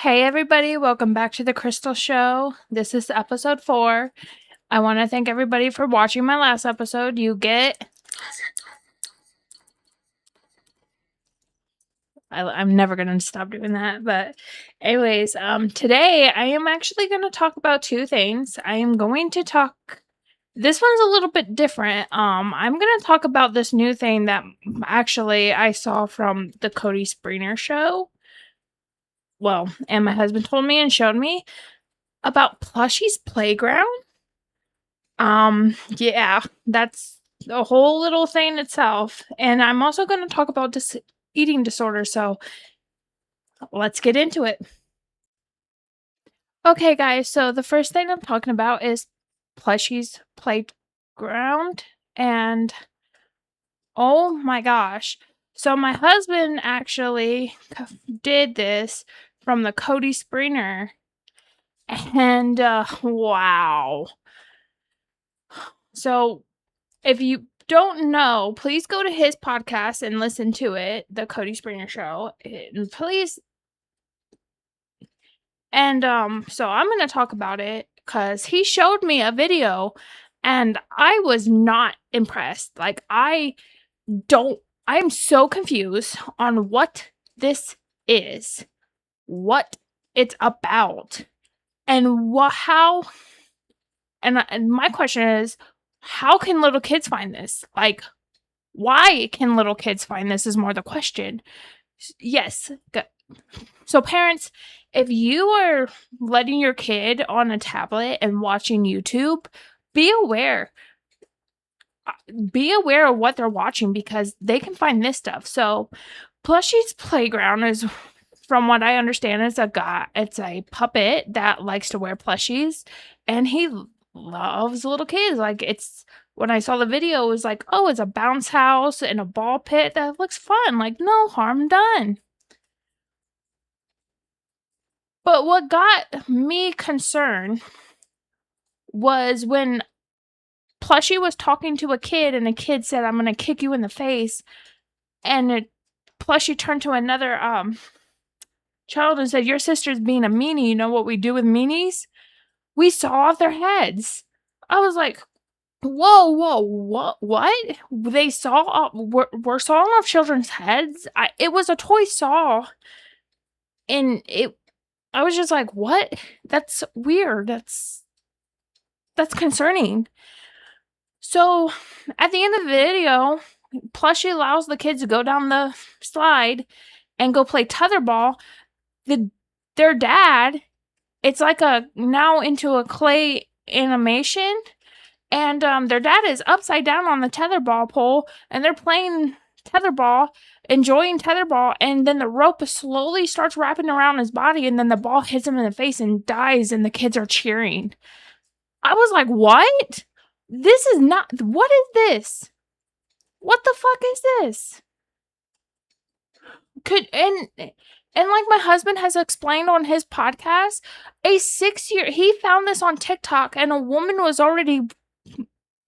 Hey everybody, welcome back to the Crystal Show. This is episode 4. I want to thank everybody for watching my last episode. I'm never going to stop doing that, but anyways, today I am actually going to talk about two things. This one's a little bit different. I'm going to talk about this new thing that actually I saw from the Cody Springer Show. Well, and my husband told me and showed me about Plushy's Playground. Yeah, that's a whole little thing itself. And I'm also going to talk about eating disorder, so let's get into it. Okay, guys, so the first thing I'm talking about is Plushy's Playground, and oh my gosh. So my husband actually did this from the Cody Springer, and wow. So if you don't know, please go to his podcast and listen to it, the Cody Springer Show. And please. And so I'm going to talk about it because he showed me a video and I was not impressed. Like, I'm so confused on what this is, what it's about, and and my question is, how can little kids find this? Like, why can little kids find this is more the question. Yes. So parents, if you are letting your kid on a tablet and watching YouTube, be aware. Be aware of what they're watching because they can find this stuff. So Plushy's Playground is, from what I understand, it's a puppet that likes to wear plushies, and he loves little kids. Like, when I saw the video, it was like, oh, it's a bounce house and a ball pit. That looks fun. Like, no harm done. But what got me concerned was when Plushy was talking to a kid and the kid said, I'm going to kick you in the face. And Plushy turned to another child and said, your sister's being a meanie. You know what we do with meanies? We saw off their heads. I was like, whoa, what? They saw, we're sawing off children's heads? It was a toy saw. And I was just like, what? That's weird. That's concerning. So at the end of the video, Plushy allows the kids to go down the slide and go play tetherball. Their dad, it's like now into a clay animation, and their dad is upside down on the tetherball pole, and they're playing tetherball, enjoying tetherball, and then the rope slowly starts wrapping around his body, and then the ball hits him in the face and dies, and the kids are cheering. I was like, what? This is not... What is this? What the fuck is this? And like my husband has explained on his podcast, he found this on TikTok, and a woman was already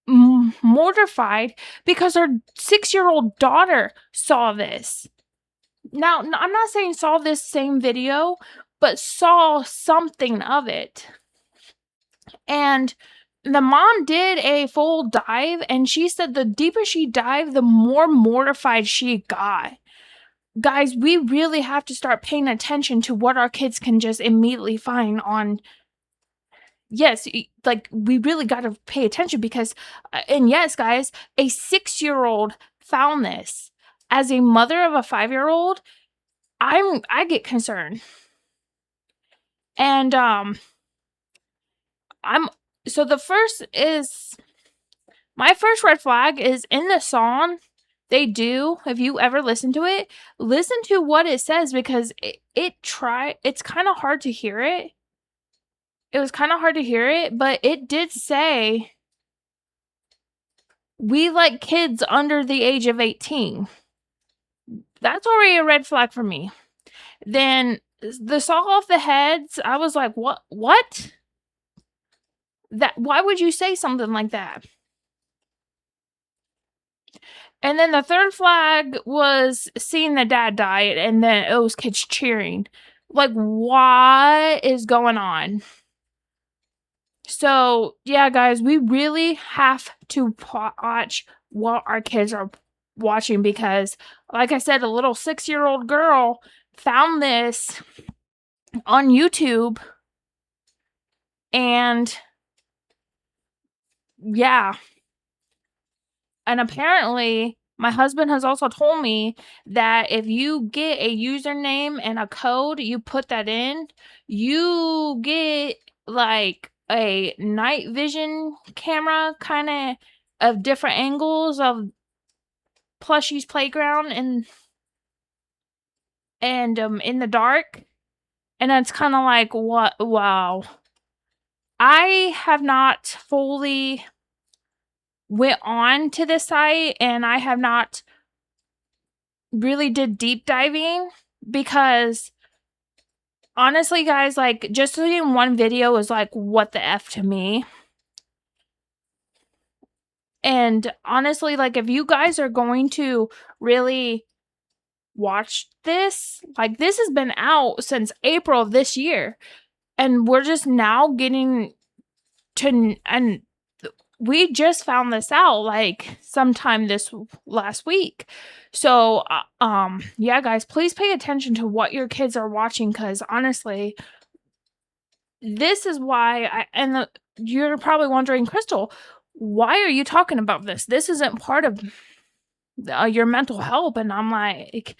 mortified because her 6-year-old daughter saw this. Now, I'm not saying saw this same video, but saw something of it. And the mom did a full dive, and she said the deeper she dived, the more mortified she got. Guys, we really have to start paying attention to what our kids can just immediately find on. Yes, like, we really got to pay attention because, and yes, guys, a 6-year-old found this. As a mother of a 5-year-old, I get concerned. And so the first is, my first red flag is in the song. They do, if you ever listen to it, listen to what it says, because it's kind of hard to hear it. It was kind of hard to hear it, but it did say, we like kids under the age of 18. That's already a red flag for me. Then the saw off the heads, I was like, what? Why would you say something like that? And then the third flag was seeing the dad die, and then it was kids cheering. Like, what is going on? So, yeah, guys, we really have to watch what our kids are watching because, like I said, a little 6-year-old girl found this on YouTube, and yeah. And apparently, my husband has also told me that if you get a username and a code, you put that in, you get like a night vision camera kind of different angles of Plushy's playground and in the dark. And it's kind of like, what? Wow. I have not fully went on to this site, and I have not really did deep diving because honestly, guys, like, just seeing one video is like, what the F to me. And honestly, like, if you guys are going to really watch this, like, this has been out since April of this year, and we're just now getting to, and we just found this out like sometime this last week. So yeah, guys, please pay attention to what your kids are watching, because honestly, this is why you're probably wondering, Crystal, why are you talking about this? This isn't part of your mental health. And I'm like,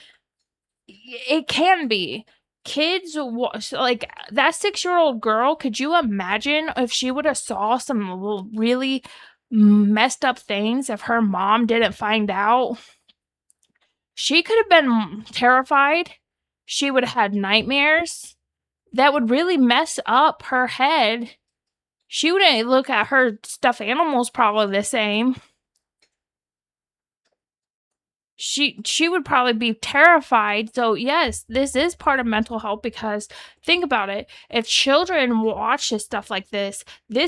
it can be. Kids, like that 6-year-old girl, could you imagine if she would have saw some really messed up things if her mom didn't find out? She could have been terrified. She would have had nightmares that would really mess up her head. She wouldn't look at her stuffed animals probably the same. She would probably be terrified. So yes, this is part of mental health, because think about it. If children watch this stuff like this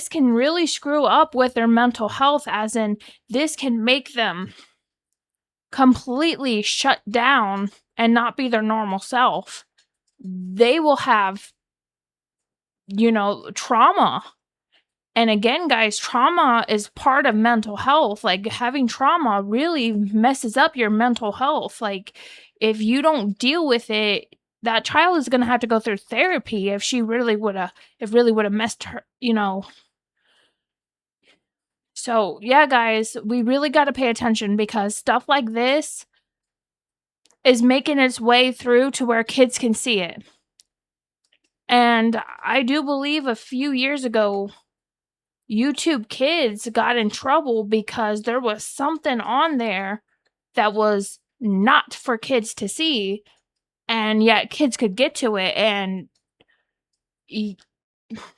can really screw up with their mental health, as in this can make them completely shut down and not be their normal self. They will have, trauma. And again, guys, trauma is part of mental health. Like, having trauma really messes up your mental health. Like, if you don't deal with it, that child is going to have to go through therapy if really would have messed her, So, yeah, guys, we really got to pay attention, because stuff like this is making its way through to where kids can see it. And I do believe a few years ago, YouTube Kids got in trouble because there was something on there that was not for kids to see, and yet kids could get to it. And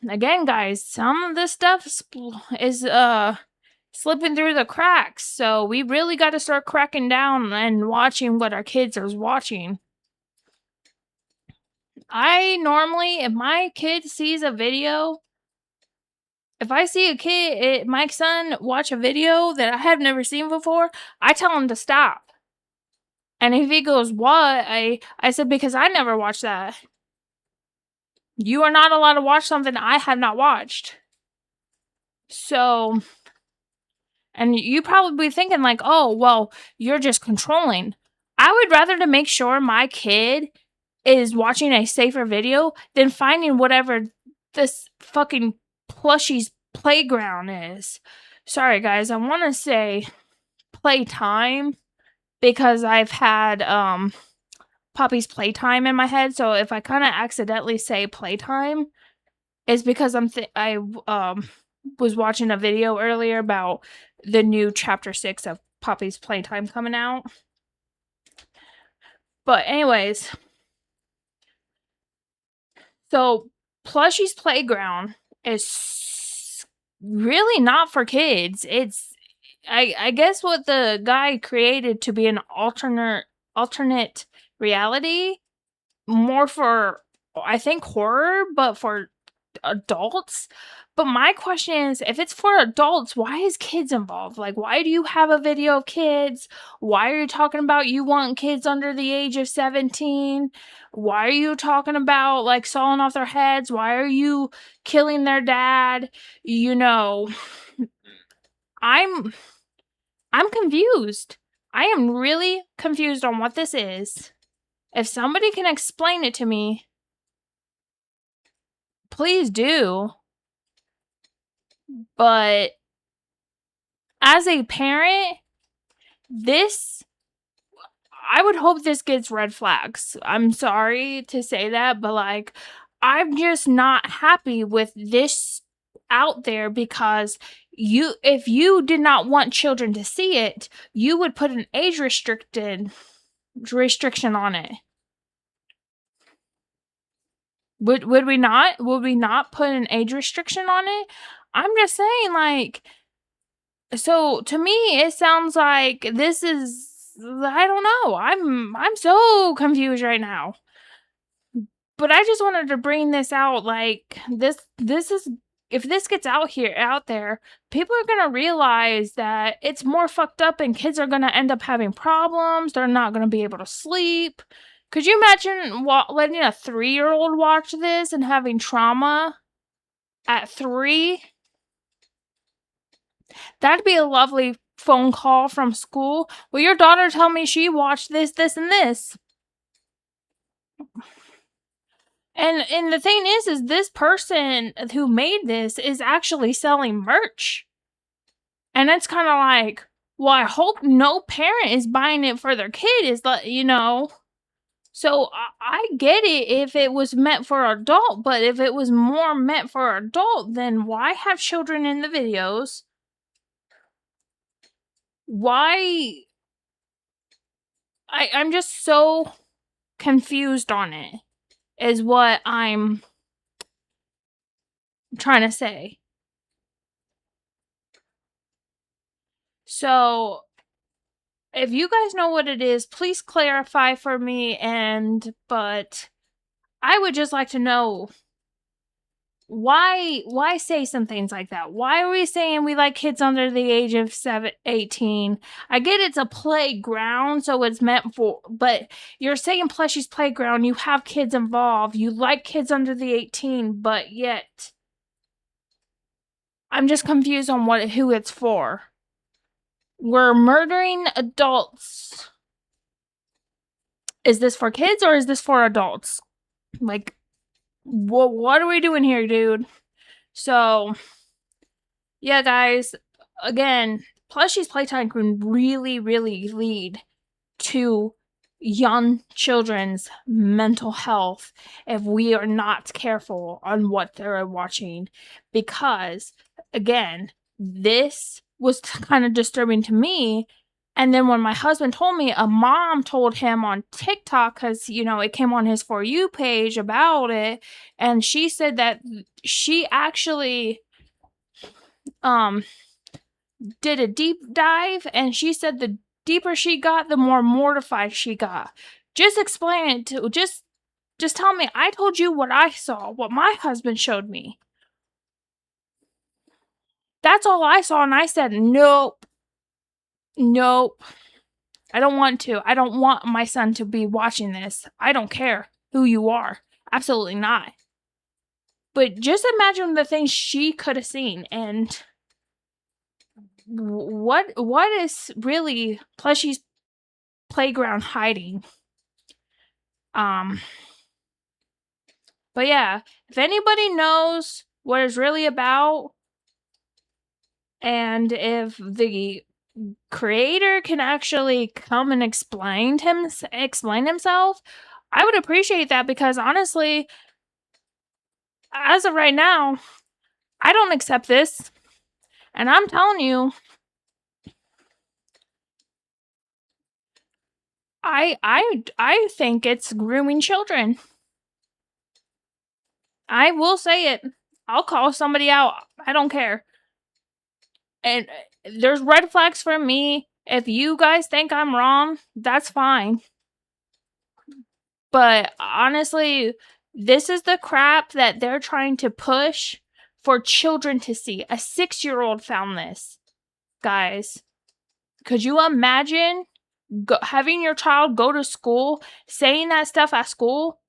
again, guys, some of this stuff is slipping through the cracks, so we really got to start cracking down and watching what our kids are watching. I normally, if my kid sees a video, if I see a kid, my son, watch a video that I have never seen before, I tell him to stop. And if he goes, "What?" I said, "Because I never watched that. You are not allowed to watch something I have not watched." So, and you probably be thinking like, "Oh, well, you're just controlling." I would rather to make sure my kid is watching a safer video than finding whatever this fucking Plushies playground is. Sorry, guys, I want to say playtime because I've had Poppy's playtime in my head. So if I kind of accidentally say playtime, it's because I was watching a video earlier about the new chapter 6 of Poppy's playtime coming out. But anyways, so Plushy's playground is really not for kids. It's I guess what the guy created to be an alternate reality, more for, I think, horror, but for adults. But my question is, if it's for adults, why is kids involved? Like, why do you have a video of kids? Why are you talking about you want kids under the age of 17? Why are you talking about, like, sawing off their heads? Why are you killing their dad? You know, I'm confused. I am really confused on what this is. If somebody can explain it to me, please do. But as a parent, I would hope this gets red flags. I'm sorry to say that, but like, I'm just not happy with this out there, because if you did not want children to see it, you would put an age restriction on it. Would we not? Would we not put an age restriction on it? I'm just saying, like, so to me it sounds like this is, I don't know. I'm so confused right now. But I just wanted to bring this out, like, this is, if this gets out there, people are going to realize that it's more fucked up, and kids are going to end up having problems. They're not going to be able to sleep. Could you imagine letting a 3-year-old watch this and having trauma at 3? That'd be a lovely phone call from school. Well, your daughter told me she watched this, and this. And the thing is this person who made this is actually selling merch. And it's kind of like, well, I hope no parent is buying it for their kid, is like, you know. So I get it if it was meant for adult, but if it was more meant for adult, then why have children in the videos? Why? I'm just so confused on it, is what I'm trying to say. So if you guys know what it is, please clarify for me. But I would just like to know, why say some things like that? Why are we saying we like kids under the age of 18? I get it's a playground, so it's meant for, but you're saying Plushy's playground, you have kids involved, you like kids under the 18, but yet I'm just confused on who it's for. We're murdering adults. Is this for kids or is this for adults? Like, what are we doing here, dude? So, yeah, guys, again, Plushy's playtime can really, really lead to young children's mental health if we are not careful on what they're watching. Because, again, this was kind of disturbing to me. And then when my husband told me, a mom told him on TikTok, because, you know, it came on his For You page about it, and she said that she actually did a deep dive, and she said the deeper she got, the more mortified she got. Just explain it to, just tell me. I told you what I saw, what my husband showed me. That's all I saw, and I said, nope. I don't want to. I don't want my son to be watching this. I don't care who you are. Absolutely not. But just imagine the things she could have seen, and what is really Plushy's playground hiding? But yeah, if anybody knows what it's really about, and if the creator can actually come and explain himself, I would appreciate that, because honestly, as of right now, I don't accept this. And I'm telling you, I think it's grooming children. I will say it. I'll call somebody out. I don't care. And there's red flags for me. If you guys think I'm wrong, that's fine. But honestly, This is the crap that they're trying to push for children to see. A 6-year-old found this, guys. Could you imagine having your child go to school, saying that stuff at school,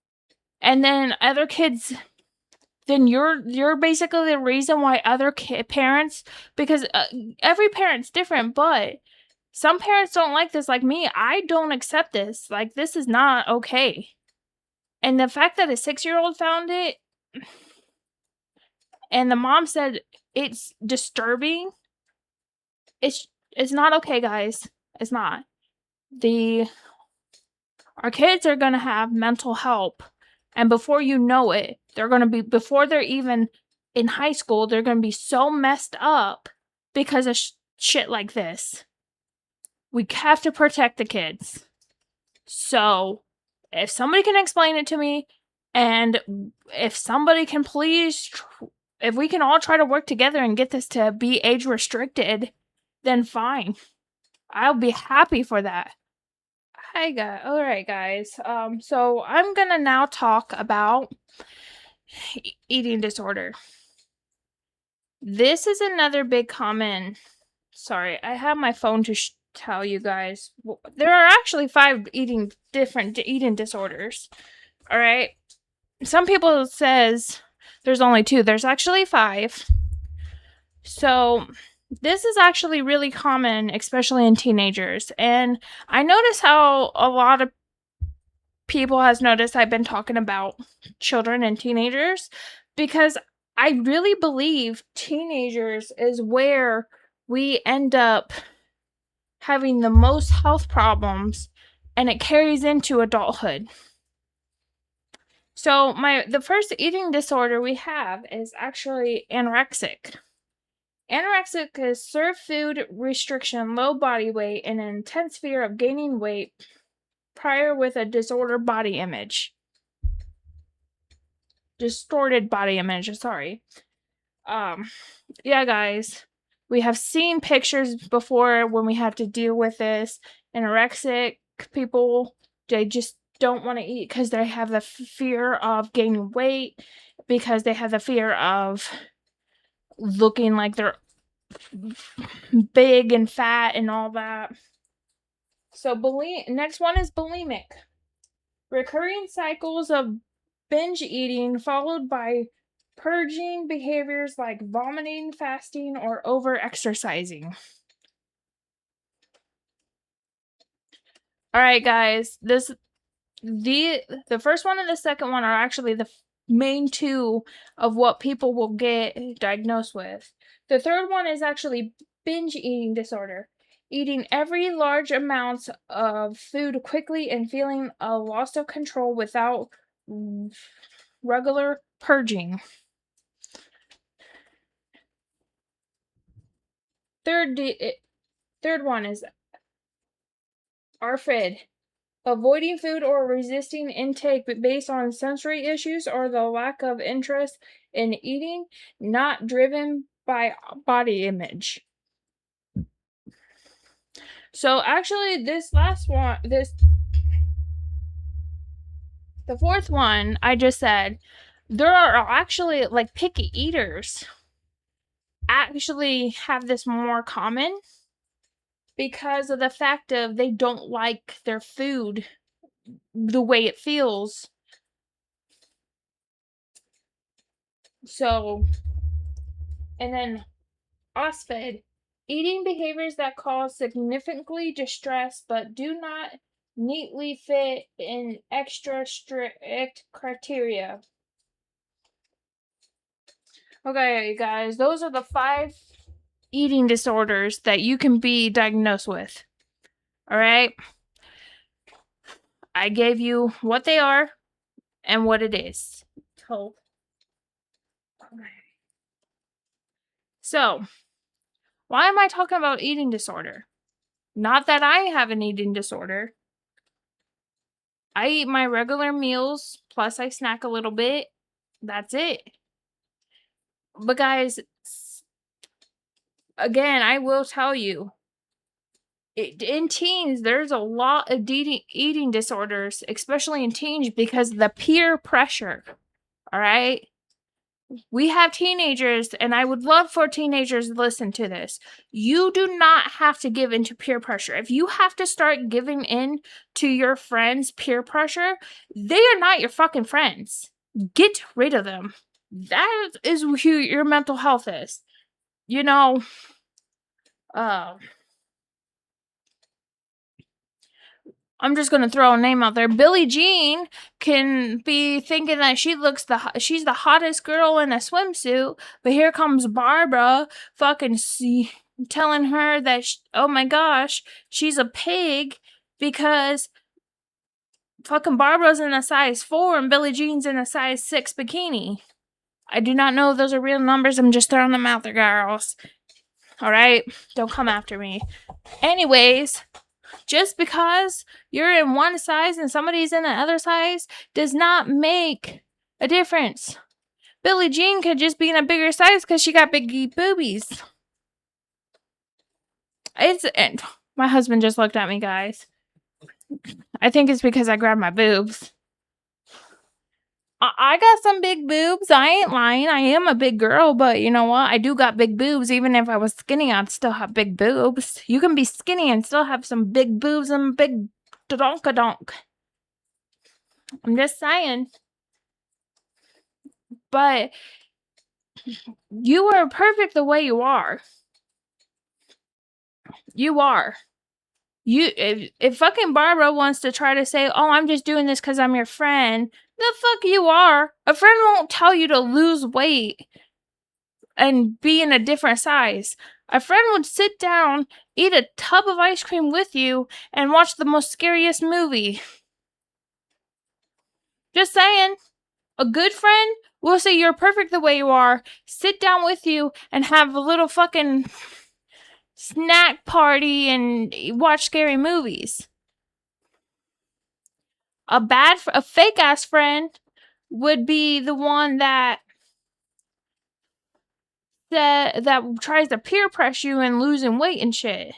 and then other kids, then you're basically the reason why other parents, because every parent's different, but some parents don't like this. Like me, I don't accept this. Like, this is not okay. And the fact that a 6-year-old found it, and the mom said it's disturbing, it's not okay, guys. It's not. Our kids are going to have mental help, and before you know it, they're going to be, before they're even in high school, they're going to be so messed up because of shit like this. We have to protect the kids. So, if somebody can explain it to me, and if somebody can please, if we can all try to work together and get this to be age restricted, then fine. I'll be happy for that. Hi guys. All right, guys. So I'm gonna now talk about eating disorder. This is another big common. Sorry, I have my phone to tell you guys. There are actually 5 different eating disorders. All right. Some people says there's only 2. There's actually 5. So this is actually really common, especially in teenagers. And I notice how a lot of people has noticed I've been talking about children and teenagers, because I really believe teenagers is where we end up having the most health problems, and it carries into adulthood. So the first eating disorder we have is actually anorexic. Anorexic is severe food restriction, low body weight, and an intense fear of gaining weight prior with a disordered body image. Distorted body image, sorry. Yeah, guys. We have seen pictures before when we have to deal with this. Anorexic people, they just don't want to eat because they have the fear of gaining weight, because they have the fear of looking like they're big and fat and all that. So next one is bulimic. Recurring cycles of binge eating followed by purging behaviors like vomiting, fasting, or over-exercising. All right, guys. The first one and the second one are actually the main 2 of what people will get diagnosed with. The third one is actually binge eating disorder. Eating every large amounts of food quickly and feeling a loss of control without regular purging. Third one is ARFID. Avoiding food or resisting intake based on sensory issues or the lack of interest in eating, not driven by body image. So actually this last one, the fourth one I just said, there are actually, like, picky eaters actually have this more common because of the fact of they don't like their food the way it feels. So, and then OSFED, eating behaviors that cause significantly distress but do not neatly fit in extra strict criteria. Okay, guys, those are the 5 eating disorders that you can be diagnosed with. All right? I gave you what they are and what it is. So, why am I talking about eating disorder? Not that I have an eating disorder. I eat my regular meals, plus I snack a little bit. That's it. But guys, again, I will tell you, in teens, there's a lot of eating disorders, especially in teens, because of the peer pressure. All right? We have teenagers, and I would love for teenagers to listen to this. You do not have to give in to peer pressure. If you have to start giving in to your friends' peer pressure, they are not your fucking friends. Get rid of them. That is who your mental health is. You know, I'm just gonna throw a name out there. Billie Jean can be thinking that she's the hottest girl in a swimsuit, but here comes Barbara, fucking telling her that oh my gosh, she's a pig because fucking Barbara's in a size 4 and Billie Jean's in a size 6 bikini. I do not know if those are real numbers. I'm just throwing them out there, girls. All right, don't come after me. Anyways. Just because you're in one size and somebody's in the other size does not make a difference. Billie Jean could just be in a bigger size because she got big boobies. And my husband just looked at me, guys. I think it's because I grabbed my boobs. I got some big boobs. I ain't lying. I am a big girl, but you know what? I do got big boobs. Even if I was skinny, I'd still have big boobs. You can be skinny and still have some big boobs and big donk. I'm just saying. But you are perfect the way you are. You are. If fucking Barbara wants to try to say, oh, I'm just doing this because I'm your friend, the fuck you are. A friend won't tell you to lose weight and be in a different size. A friend would sit down, eat a tub of ice cream with you, and watch the most scariest movie. Just saying. A good friend will say you're perfect the way you are, sit down with you, and have a little fucking snack party and watch scary movies. A fake ass friend would be the one that tries to peer pressure you and losing weight and shit.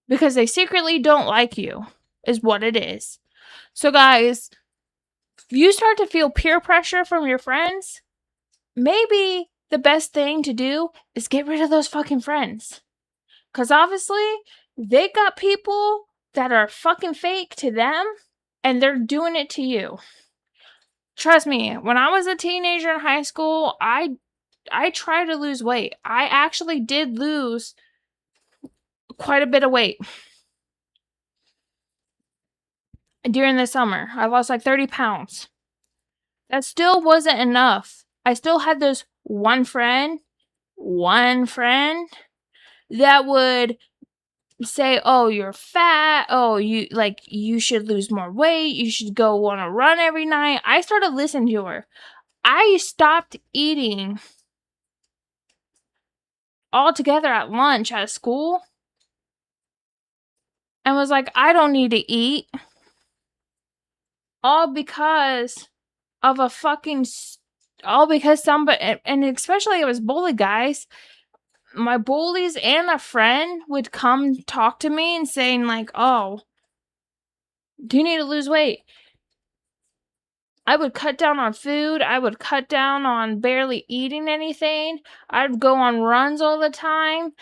Because they secretly don't like you, is what it is. So guys, if you start to feel peer pressure from your friends, maybe the best thing to do is get rid of those fucking friends. Because obviously, they got people that are fucking fake to them, and they're doing it to you. Trust me, when I was a teenager in high school, I tried to lose weight. I actually did lose quite a bit of weight. During the summer, I lost like 30 pounds. That still wasn't enough. I still had this one friend that would say, oh, you're fat, oh, you should lose more weight, you should go on a run every night. I started listening to her. I stopped eating altogether at lunch at school and was like, I don't need to eat. All because of a fucking all because somebody, and especially it was bully guys. My bullies and a friend would come talk to me and saying like, oh, do you need to lose weight? I would cut down on food. I would cut down on barely eating anything. I'd go on runs all the time.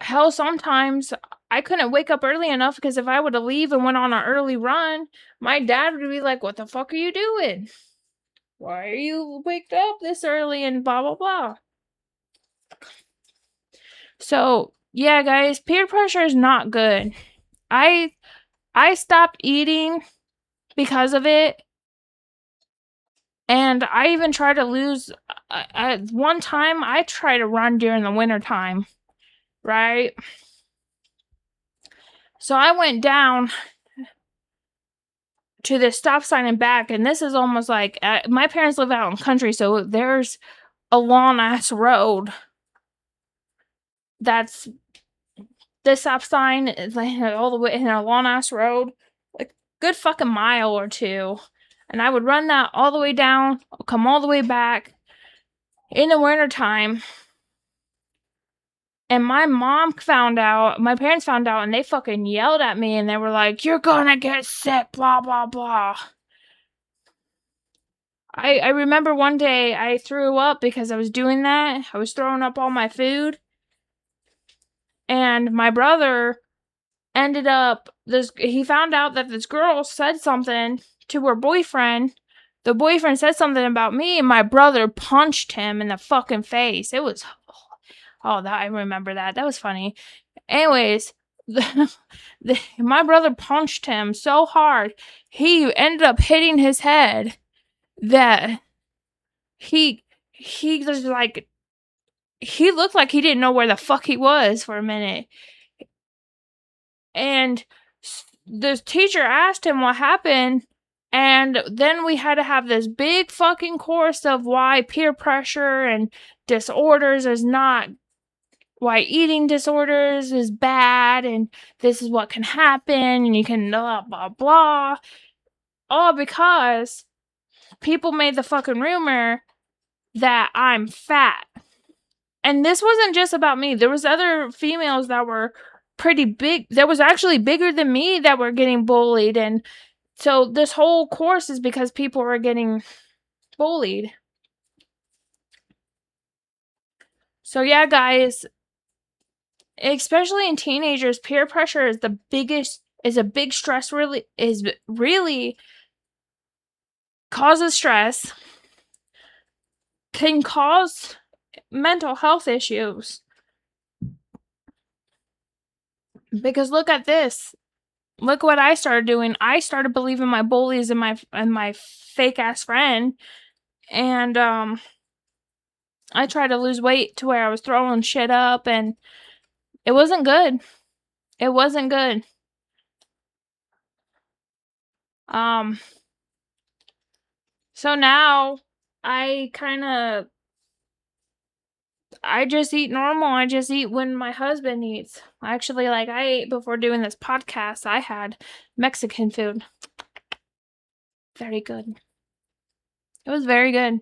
Hell, sometimes I couldn't wake up early enough because if I would have leave and went on an early run, my dad would be like, what the fuck are you doing? Why are you waked up this early and blah, blah, blah. So, yeah, guys, peer pressure is not good. I stopped eating because of it. And I even tried to lose. One time, I tried to run during the winter time, right? So I went down to the stop sign and back, and this is almost like my parents live out in the country, so there's a long ass road. That's the stop sign is like all the way in a long ass road, like good fucking mile or two. And I would run that all the way down, come all the way back in the winter time. And my parents found out, and they fucking yelled at me, and they were like, you're gonna get sick, blah, blah, blah. I remember one day I threw up because I was doing that. I was throwing up all my food. And my brother ended up, he found out that this girl said something to her boyfriend. The boyfriend said something about me, and my brother punched him in the fucking face. It was, that I remember that. That was funny. Anyways, my brother punched him so hard, he ended up hitting his head that he was like, he looked like he didn't know where the fuck he was for a minute. And the teacher asked him what happened, and then we had to have this big fucking course of why peer pressure and disorders is not, why eating disorders is bad, and this is what can happen, and you can blah blah blah, all because people made the fucking rumor that I'm fat. And this wasn't just about me. There was other females that were pretty big. There was actually bigger than me that were getting bullied. And so this whole course is because people were getting bullied. So yeah, guys, especially in teenagers, peer pressure is a big stress, really causes stress, can cause mental health issues. Because look at this. Look what I started doing. I started believing my bullies and my fake ass friend. And I tried to lose weight to where I was throwing shit up, and it wasn't good. It wasn't good. So now I just eat normal. I just eat when my husband eats. Actually, like, I ate before doing this podcast. I had Mexican food. Very good. It was very good.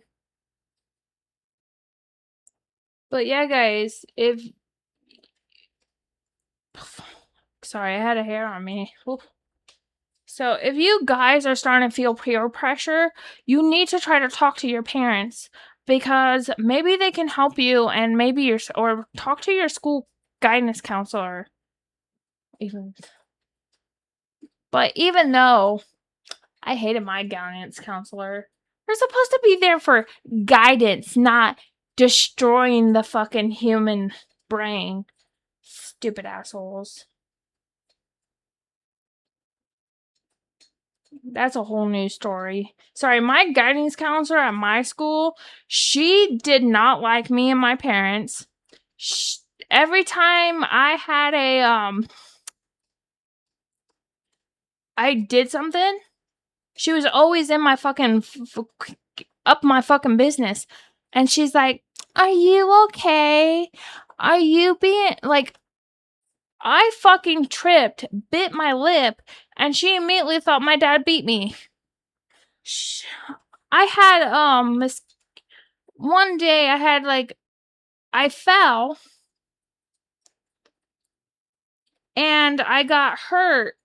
But yeah, guys, sorry, I had a hair on me. Oof. So if you guys are starting to feel peer pressure, you need to try to talk to your parents, because maybe they can help you, and or talk to your school guidance counselor. But even though I hated my guidance counselor, they're supposed to be there for guidance, not destroying the fucking human brain. Stupid assholes. That's a whole new story. Sorry, my guidance counselor at my school, she did not like me and my parents. Every time I had I did something, she was always in my fucking up my fucking business. And she's like, "Are you okay? Are you being like..." I fucking tripped, bit my lip, and she immediately thought my dad beat me. I had one day I fell and I got hurt,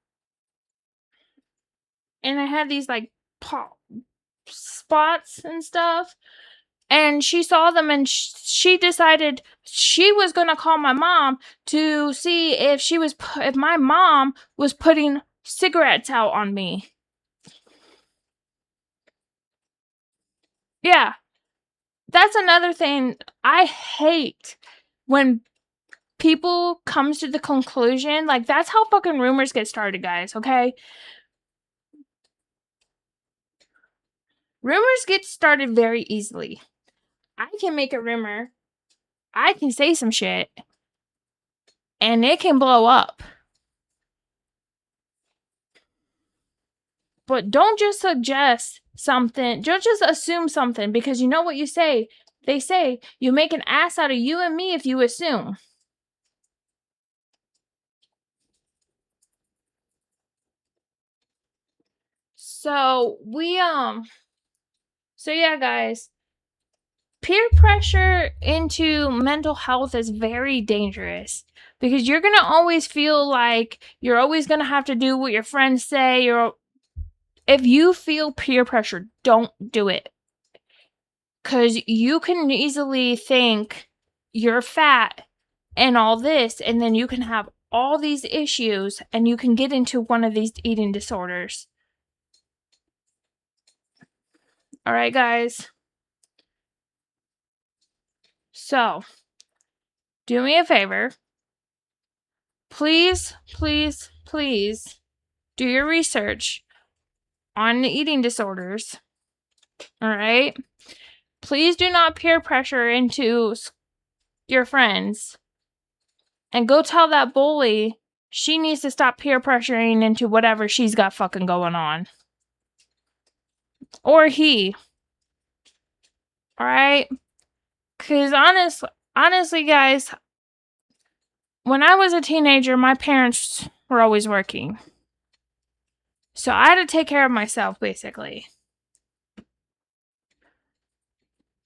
and I had these like pop spots and stuff, and she saw them, and she decided she was gonna call my mom to see if my mom was putting cigarettes out on me. Yeah. That's another thing I hate, when people comes to the conclusion, like, that's how fucking rumors get started, guys, okay? Rumors get started very easily. I can make a rumor, I can say some shit, and it can blow up. But don't just suggest something, don't just assume something, because you know what you say? They say, you make an ass out of you and me if you assume. So, so yeah, guys. Peer pressure into mental health is very dangerous, because you're going to always feel like you're always going to have to do what your friends say. If you feel peer pressure, don't do it. 'Cause you can easily think you're fat and all this, and then you can have all these issues, and you can get into one of these eating disorders. Alright, guys? So, do me a favor. Please, please, please do your research on the eating disorders. Alright? Please do not peer pressure into your friends. And go tell that bully she needs to stop peer pressuring into whatever she's got fucking going on. Or he. Alright? Because honestly, guys, when I was a teenager, my parents were always working. So I had to take care of myself, basically.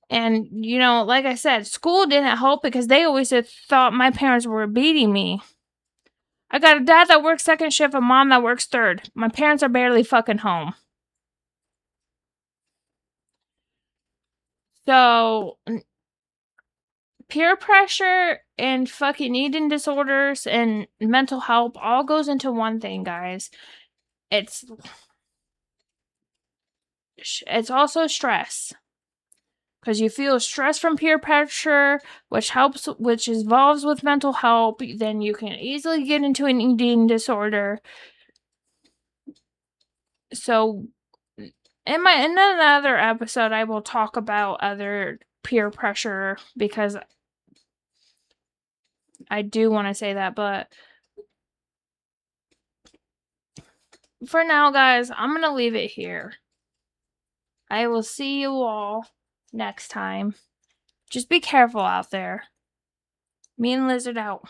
And, you know, like I said, school didn't help because they always thought my parents were beating me. I got a dad that works second shift, a mom that works third. My parents are barely fucking home. So, peer pressure and fucking eating disorders and mental health all goes into one thing, guys. It's also stress. Because you feel stress from peer pressure, which involves with mental health, then you can easily get into an eating disorder. So, in another episode, I will talk about other peer pressure, because I do want to say that, but for now, guys, I'm going to leave it here. I will see you all next time. Just be careful out there. Me and Lizard out.